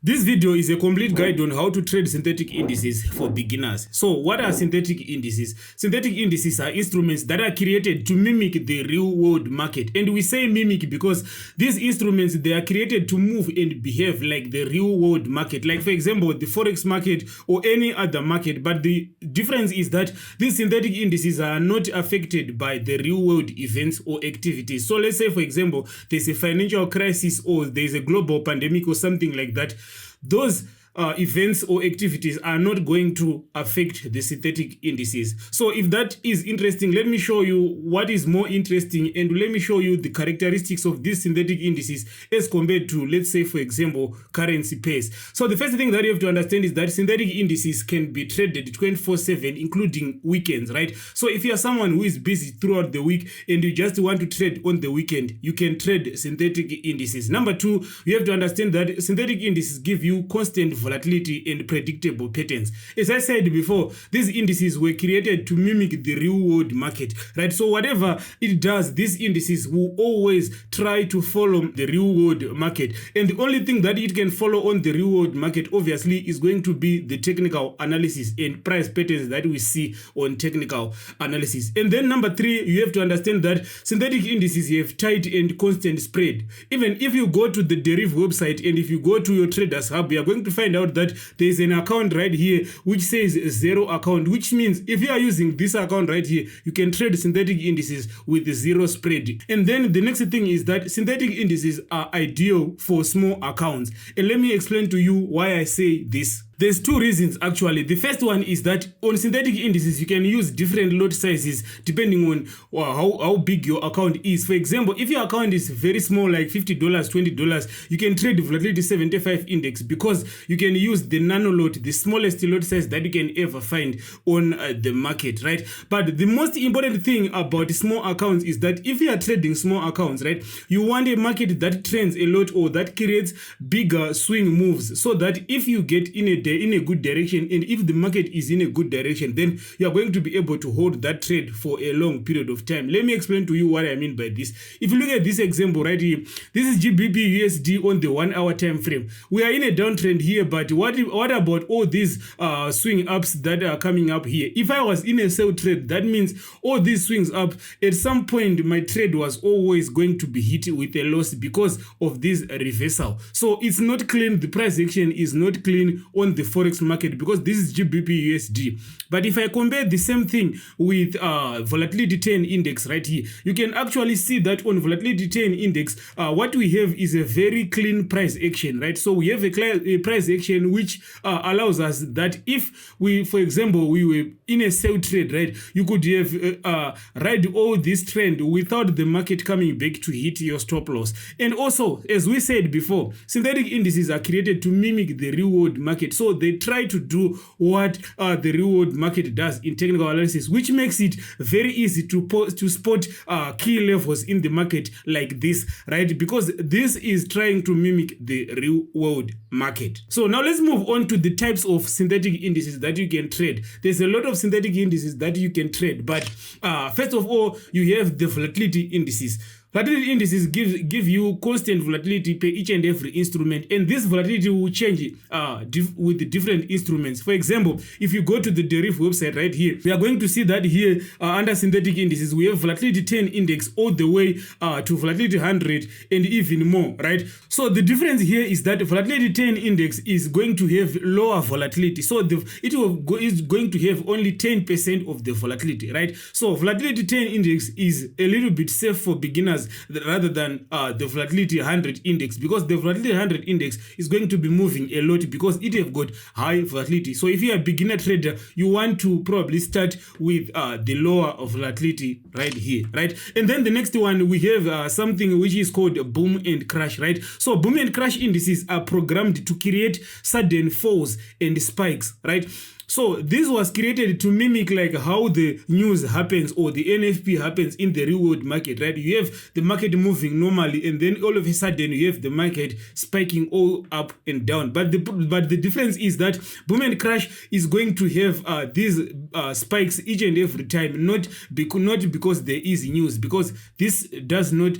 This video is a complete guide on how to trade synthetic indices for beginners. So what are synthetic indices? Synthetic indices are instruments that are created to mimic the real world market. And we say mimic because these instruments, they are created to move and behave like the real world market. Like for example, the Forex market or any other market. But the difference is that these synthetic indices are not affected by the real world events or activities. So let's say, for example, there's a financial crisis or there's a global pandemic or something like that. Those events or activities are not going to affect the synthetic indices. So if that is interesting, let me show you what is more interesting, and let me show you the characteristics of these synthetic indices as compared to, let's say, for example, currency pairs. So the first thing that you have to understand is that synthetic indices can be traded 24/7, including weekends, right? So if you are someone who is busy throughout the week and you just want to trade on the weekend, you can trade synthetic indices. Number two, you have to understand that synthetic indices give you constant volatility and predictable patterns. As I said before, these indices were created to mimic the real world market, right? So whatever it does, these indices will always try to follow the real world market. And the only thing that it can follow on the real world market, obviously, is going to be the technical analysis and price patterns that we see on technical analysis. And then number three, you have to understand that synthetic indices have tight and constant spread. Even if you go to the Deriv website and if you go to your Traders Hub, you are going to find out that there is an account right here which says zero account, which means if you are using this account right here, you can trade synthetic indices with zero spread. And then the next thing is that synthetic indices are ideal for small accounts. And let me explain to you why I say this. There's two reasons actually. The first one is that on synthetic indices, you can use different lot sizes depending on how big your account is. For example, if your account is very small, like $50, $20, you can trade volatility 75 index because you can use the nano lot, the smallest lot size that you can ever find on the market, right? But the most important thing about small accounts is that if you are trading small accounts, right, you want a market that trends a lot or that creates bigger swing moves, so that if you get in a good direction, and if the market is in a good direction, then you are going to be able to hold that trade for a long period of time. Let me explain to you what I mean by this. If you look at this example right here, this is GBP USD on the 1 hour time frame. We are in a downtrend here, but what about all these swing ups that are coming up here? If I was in a sell trade, that means all these swings up, at some point my trade was always going to be hit with a loss because of this reversal. So it's not clean. The price action is not clean on the Forex market because this is GBP USD. But if I compare the same thing with volatility 10 index right here, you can actually see that on volatility 10 index, what we have is a very clean price action, right? So we have a price action which allows us that if we, for example, we were in a sell trade, right, you could have ride all this trend without the market coming back to hit your stop loss. And also, as we said before, synthetic indices are created to mimic the real world market. So they try to do what the real world market does in technical analysis, which makes it very easy to spot key levels in the market like this, right? Because this is trying to mimic the real world market. So now let's move on to the types of synthetic indices that you can trade. There's a lot of synthetic indices that you can trade, but first of all, you have the volatility indices. Volatility indices give you constant volatility per each and every instrument, and this volatility will change with the different instruments. For example, if you go to the Deriv website right here, we are going to see that here under synthetic indices, we have volatility 10 index all the way to volatility 100 and even more, right? So the difference here is that volatility 10 index is going to have lower volatility. So it is going to have only 10% of the volatility, right? So volatility 10 index is a little bit safe for beginners rather than the volatility 100 index, because the volatility 100 index is going to be moving a lot because it have got high volatility. So if you are a beginner trader, you want to probably start with the lower volatility right here, right? And then the next one, we have something which is called boom and crash, right? So boom and crash indices are programmed to create sudden falls and spikes, right? So this was created to mimic like how the news happens or the NFP happens in the real world market, right? You have the market moving normally, and then all of a sudden you have the market spiking all up and down. But the difference is that boom and crash is going to have these spikes each and every time, not because there is news, because this does not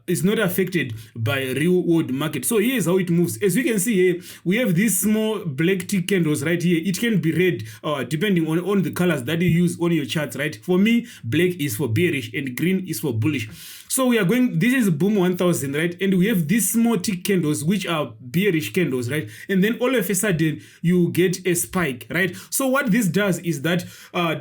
is not affected by real world market. So here's how it moves. As you can see here, we have these small black tick candles right here. It can be red depending on the colors that you use on your charts, right? For me, black is for bearish and green is for bullish. So we are going, this is boom 1000, right? And we have these small tick candles which are bearish candles, right? And then all of a sudden you get a spike, right? So what this does is that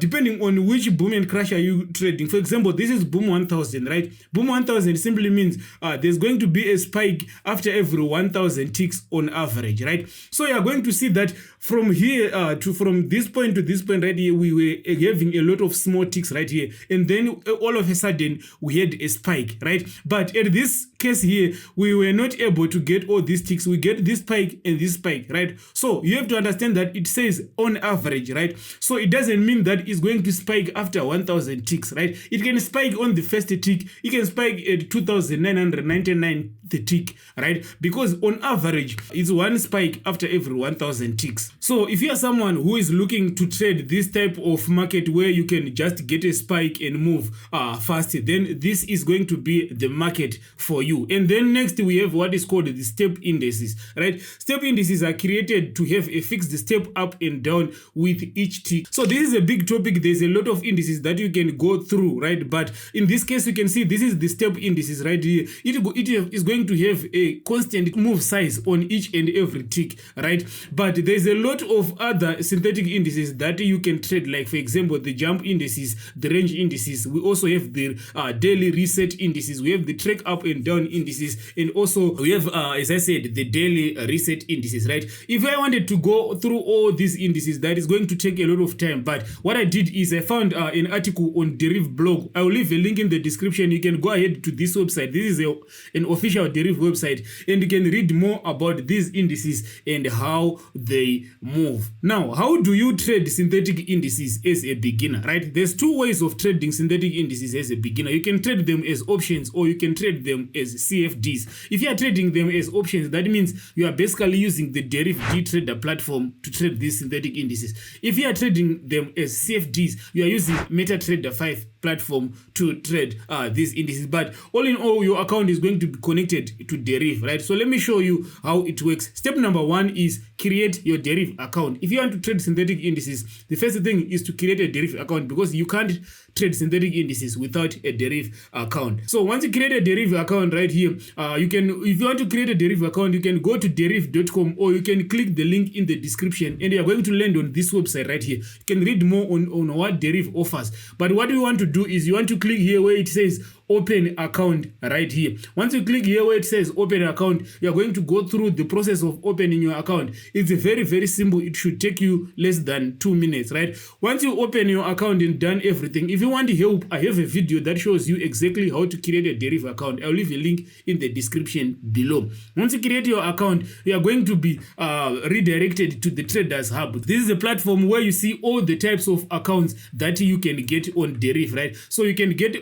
depending on which boom and crash are you trading, for example, this is boom 1000, right? Boom 1000 simply means there's going to be a spike after every 1000 ticks on average, right? So you are going to see that from here from this point to this point right here, we were having a lot of small ticks right here, and then all of a sudden we had a spike, right? But at this case here, we were not able to get all these ticks. We get this spike and this spike, right? So you have to understand that it says on average, right? So it doesn't mean that it's going to spike after 1000 ticks, right? It can spike on the first tick, it can spike at 2999 the tick, right? Because on average it's one spike after every 1000 ticks. So if you are someone who is looking to trade this type of market where you can just get a spike and move fast, then this is going to be the market for you. And then next we have what is called the step indices, right? Step indices are created to have a fixed step up and down with each tick. So this is a big topic. There's a lot of indices that you can go through, right? But in this case you can see this is the step indices right here. It is going to have a constant move size on each and every tick, right? But there's a lot of other synthetic indices that you can trade, like for example the jump indices, the range indices. We also have the daily reset indices, we have the track up and down indices, and also we have as I said, the daily reset indices, right? If I wanted to go through all these indices, that is going to take a lot of time. But what I did is I found an article on Deriv blog. I will leave a link in the description. You can go ahead to this website. This is an official Deriv website, and you can read more about these indices and how they move. Now, how do you trade synthetic indices as a beginner, right? There's two ways of trading synthetic indices as a beginner. You can trade them as options or you can trade them as CFDs. If you are trading them as options, that means you are basically using the Deriv trader platform to trade these synthetic indices. If you are trading them as CFDs, you are using MetaTrader 5 platform to trade these indices. But all in all, your account is going to be connected to Deriv, right? So let me show you how it works. Step number one is create your Deriv account. If you want to trade synthetic indices, the first thing is to create a Deriv account, because you can't trade synthetic indices without a Deriv account. So once you create a Deriv account right here, you can, if you want to create a Deriv account, you can go to deriv.com or you can click the link in the description and you are going to land on this website right here. You can read more on what Deriv offers. But what you want to do is you want to click here where it says open account right here. Once you click here where it says open account, you are going to go through the process of opening your account. It's very simple. It should take you less than 2 minutes, right? Once you open your account and done everything, if you want help, I have a video that shows you exactly how to create a Deriv account. I'll leave a link in the description below. Once you create your account, you are going to be redirected to the Traders Hub. This is a platform where you see all the types of accounts that you can get on Deriv, right? So you can get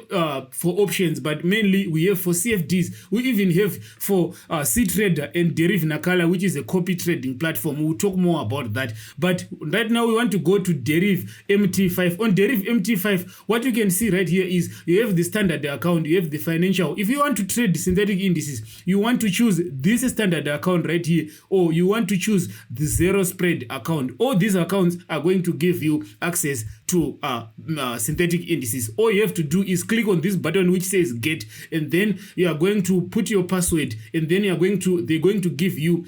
for options, but mainly we have for CFDs. We even have for C-Trader and Deriv Nakala, which is a copy trading platform. We'll talk more about that. But right now we want to go to Deriv MT5. On Deriv MT5, what you can see right here is you have the standard account, you have the financial. If you want to trade synthetic indices, you want to choose this standard account right here, or you want to choose the zero spread account. All these accounts are going to give you access to synthetic indices. All you have to do is click on this button which says get, and then you are going to put your password, and then they're going to give you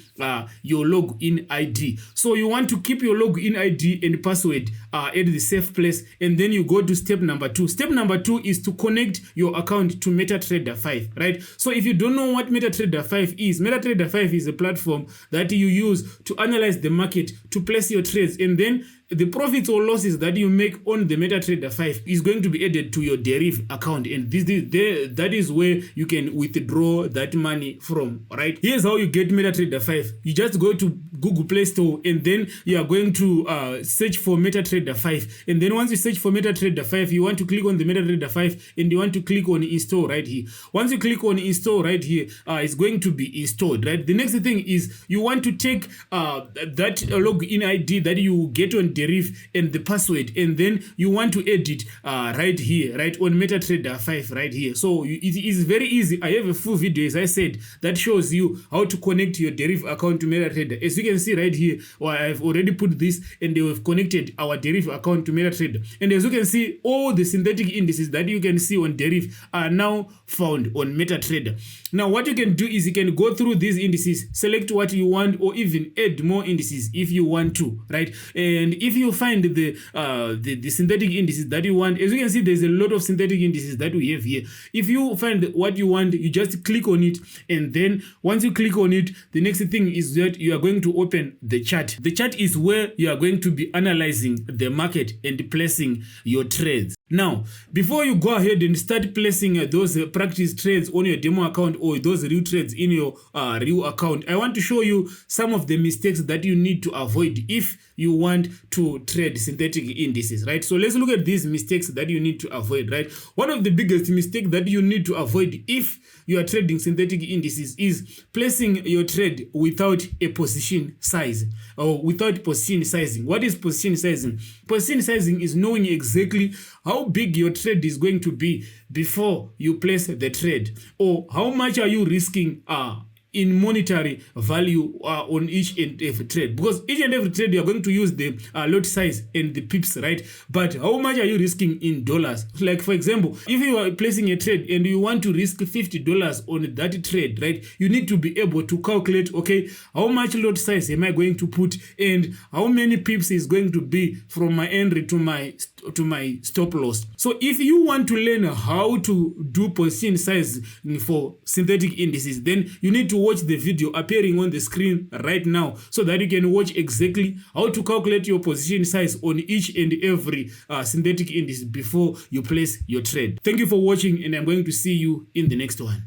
your login ID. So you want to keep your login ID and password at the safe place, and then you go to step number 2. Step number 2 is to connect your account to MetaTrader 5, right? So if you don't know what MetaTrader 5 is, MetaTrader 5 is a platform that you use to analyze the market, to place your trades, and then the profits or losses that you make on the MetaTrader 5 is going to be added to your deriv account, and that is where you can withdraw that money from. Right, here's how you get MetaTrader 5. You just go to Google Play Store, and then you are going to search for MetaTrader 5, and then once you search for MetaTrader 5, you want to click on the MetaTrader 5 and you want to click on install right here. Once you click on install right here, it's going to be installed. Right, the next thing is you want to take that login ID that you get on deriv and the password, and then you want to edit right here, right on MetaTrader 5 right here. So it is very easy. I have a full video, as I said, that shows you how to connect your deriv account to MetaTrader. As you can see right here, I've already put this, and they have connected our deriv account to MetaTrader. And as you can see, all the synthetic indices that you can see on deriv are now found on MetaTrader. Now what you can do is you can go through these indices, select what you want, or even add more indices if you want to, right? And if you find the synthetic indices that you want, as you can see, there's a lot of synthetic indices that we have here. If you find what you want, you just click on it, and then once you click on it, the next thing is that you are going to open the chart. The chart is where you are going to be analyzing the market and placing your trades. Now, before you go ahead and start placing those practice trades on your demo account or those real trades in your real account, I want to show you some of the mistakes that you need to avoid if you want to trade synthetic indices, right? So let's look at these mistakes that you need to avoid, right? One of the biggest mistakes that you need to avoid if you are trading synthetic indices is placing your trade without a position size or without position sizing. What is position sizing? Position sizing is knowing exactly how big your trade is going to be before you place the trade, or how much are you risking in monetary value on each and every trade, because each and every trade you are going to use the lot size and the pips, right? But how much are you risking in dollars? Like for example, if you are placing a trade and you want to risk $50 on that trade, right, you need to be able to calculate, okay, how much lot size am I going to put, and how many pips is going to be from my entry to my stop loss. So if you want to learn how to do position size for synthetic indices, then you need to watch the video appearing on the screen right now, so that you can watch exactly how to calculate your position size on each and every synthetic index before you place your trade. Thank you for watching, and I'm going to see you in the next one.